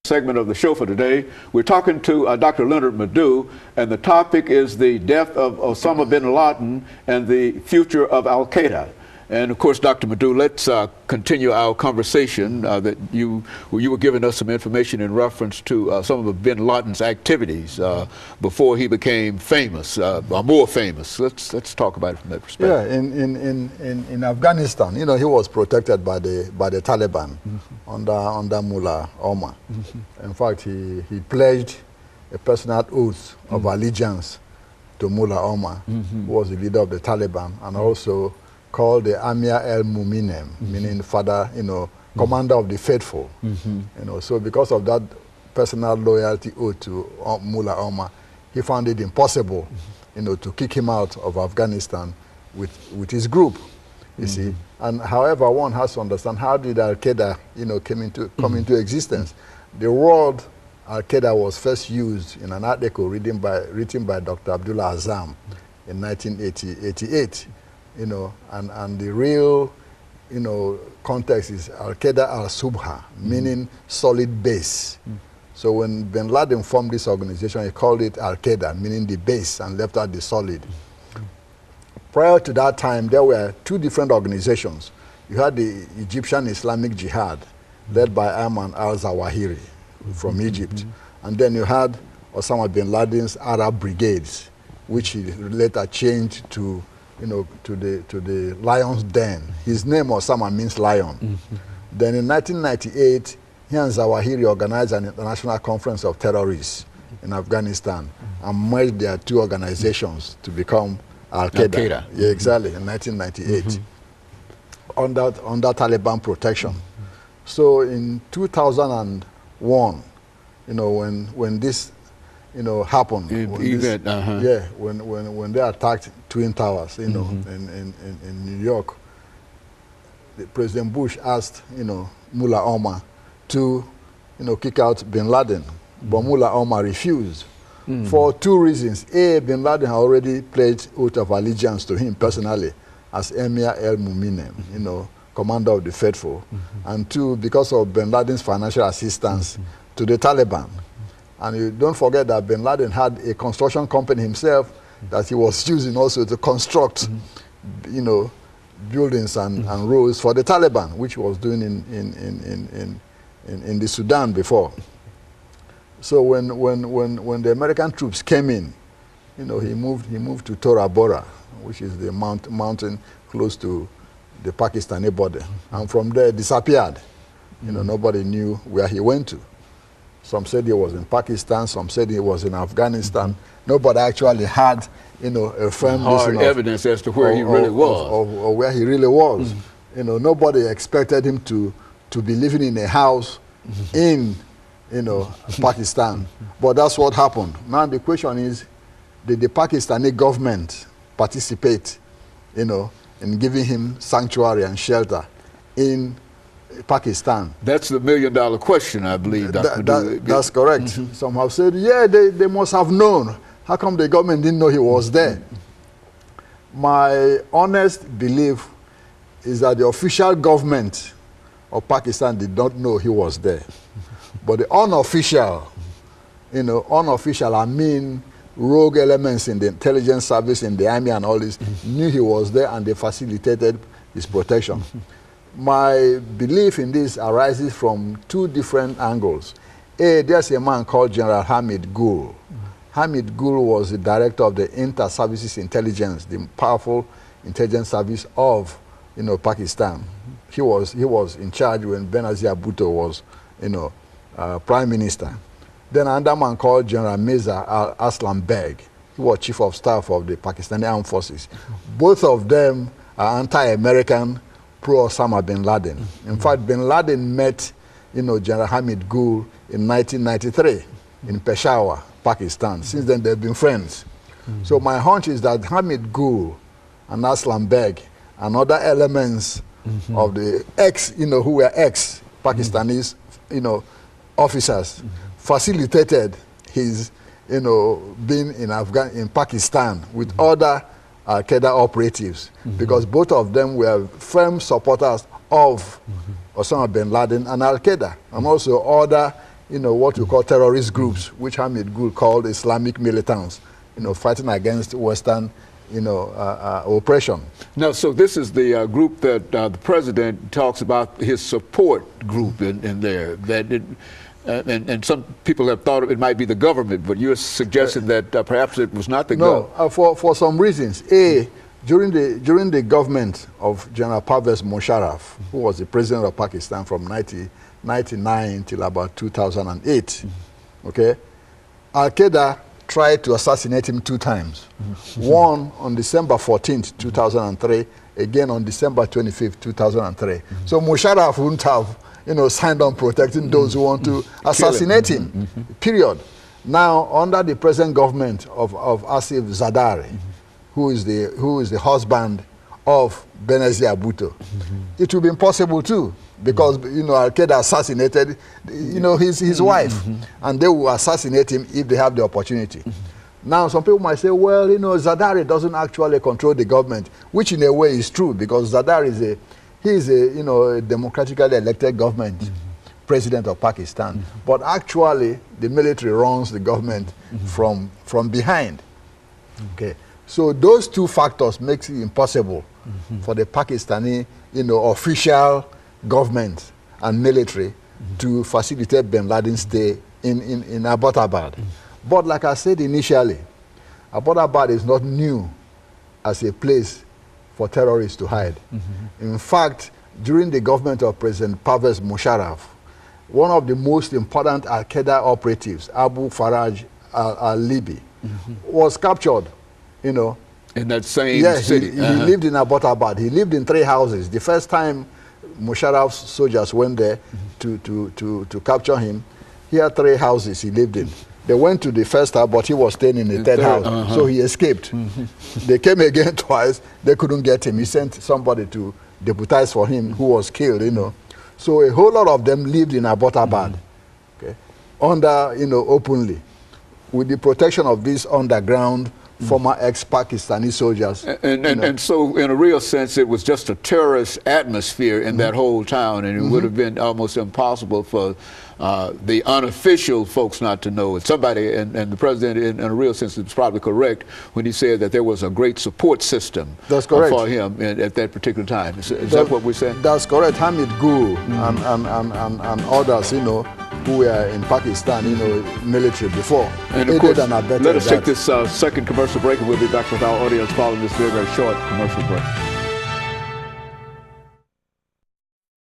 Segment of the show for today. We're talking to Dr. LMadu, and the topic is the death of Osama bin Laden and the future of Al-Qaeda. And of course, Dr. LMadu, let's continue our conversation that you were giving us some information in reference to some of bin Laden's activities before he became famous, or more famous. Let's talk about it from that perspective. Yeah, in Afghanistan, you know, he was protected by the Taliban under Mullah Omar. In fact, he pledged a personal oath of allegiance to Mullah Omar, who was the leader of the Taliban, and also called the LMadu1, meaning father, you know, commander of the faithful. You know, so because of that personal loyalty owed to Mullah Omar, he found it impossible, you know, to kick him out of Afghanistan with his group. You see, and however, one has to understand how did Al-Qaeda, you know, come into existence. The word Al-Qaeda was first used in an article written by Dr. Abdullah Azam in 1988. You know, and the real, you know, context is Alqueda al-Subha, meaning solid base. So when bin Laden formed this organization, he called it Al-Qaeda, meaning the base, and left out the solid. Prior to that time, there were two different organizations. You had the Egyptian Islamic Jihad, led by Ayman al-Zawahiri from Egypt. And then you had Osama bin Laden's Arab Brigades, which he later changed to, you know, to the lion's den. His name Osama means lion. Then in 1998, he and Zawahiri organized an international conference of terrorists in Afghanistan and merged their two organizations to become Al-Qaeda. Yeah, exactly, in 1998, under Taliban protection. So in 2001, you know, when this, you know, happened. Yeah, when they attacked Twin Towers, you know, in New York, President Bush asked, you know, Mullah Omar to, you know, kick out bin Laden, but Mullah Omar refused for two reasons. A, bin Laden had already pledged oath of allegiance to him personally as Emir al-Mu'minin, you know, commander of the faithful, and two, because of bin Laden's financial assistance to the Taliban. And you don't forget that bin Laden had a construction company himself that he was using also to construct, you know, buildings and roads for the Taliban, which he was doing in the Sudan before. So when the American troops came in, you know, he moved to Tora Bora, which is the mountain close to the Pakistani border, and from there disappeared. You know, nobody knew where he went to. Some said he was in Pakistan, some said he was in Afghanistan. Nobody actually had, you know, a firm hard evidence as to where he really was. Or where he really was. You know, nobody expected him to be living in a house in, you know, Pakistan. But that's what happened. Now the question is, did the Pakistani government participate, you know, in giving him sanctuary and shelter in Pakistan? That's the million-dollar question, I believe, Dr. That's correct. Some have said, yeah, they must have known. How come the government didn't know he was there? My honest belief is that the official government of Pakistan did not know he was there. But the unofficial, you know, unofficial, I mean rogue elements in the intelligence service, in the army and all this, knew he was there, and they facilitated his protection. My belief in this arises from two different angles. A, there's a man called General Hamid Gul. Hamid Gul was the director of the Inter-Services Intelligence, the powerful intelligence service of, you know, Pakistan. He was in charge when Benazir Bhutto was, you know, prime minister. Then another man called General Mirza Aslam Beg. He was chief of staff of the Pakistani Armed Forces. Both of them are anti-American, pro-Osama bin Laden. In fact, bin Laden met, you know, General Hamid Gul in 1993 in Peshawar, Pakistan. Since then, they've been friends. So my hunch is that Hamid Gul and Aslam Beg and other elements of the you know, who were ex-Pakistanis, you know, officers, facilitated his, you know, being in Pakistan with other Al-Qaeda operatives, because both of them were firm supporters of Osama bin Laden and Al-Qaeda, and also other what we call terrorist groups, which LMadu1 called Islamic militants, fighting against Western, oppression. Now, so this is the group that the president talks about, his support group in there. And some people have thought it might be the government, but you're suggesting that perhaps it was not the government. No, for some reasons. During the government of General Pervez Musharraf, who was the president of Pakistan from 1999 till about 2008, okay, Alqueda tried to assassinate him 2 times. One on December 14th, 2003, again on December 25th, 2003. So Musharraf wouldn't have, signed on protecting those who want to assassinate him, period. Now, under the present government of Asif Zardari, who is the husband of Benazir Bhutto, it will be impossible too, because Alqueda assassinated his wife, and they will assassinate him if they have the opportunity. Now some people might say, well, Zardari doesn't actually control the government, which in a way is true, because Zardari is a democratically elected government president of Pakistan, but actually the military runs the government from behind. Okay, so those 2 factors makes it impossible for the Pakistani official government and military to facilitate bin Laden's stay in Abbottabad. But like I said initially, Abbottabad is not new as a place for terrorists to hide. In fact, during the government of President Pervez Musharraf, one of the most important Alqueda operatives, Abu Faraj al-Libi, was captured, in that same city. He lived in Abbottabad. He lived in 3 houses. The first time Musharraf's soldiers went there to capture him, he had 3 houses he lived in. They went to the first house, but he was staying in the third house, so he escaped. They came again twice. They couldn't get him. He sent somebody to deputize for him, who was killed, So a whole lot of them lived in Abbottabad, okay, under, openly, with the protection of these underground former ex-Pakistani soldiers. And so, in a real sense, it was just a terrorist atmosphere in that whole town, and it would have been almost impossible for the unofficial folks not to know it. Somebody, and the president, in a real sense, is probably correct when he said that there was a great support system for him at that particular time. Is that what we're saying? That's correct. LMadu1 and others, who were in Pakistan, military before. And of course, let us take this second commercial break, and we'll be back with our audience following this very, very short commercial break.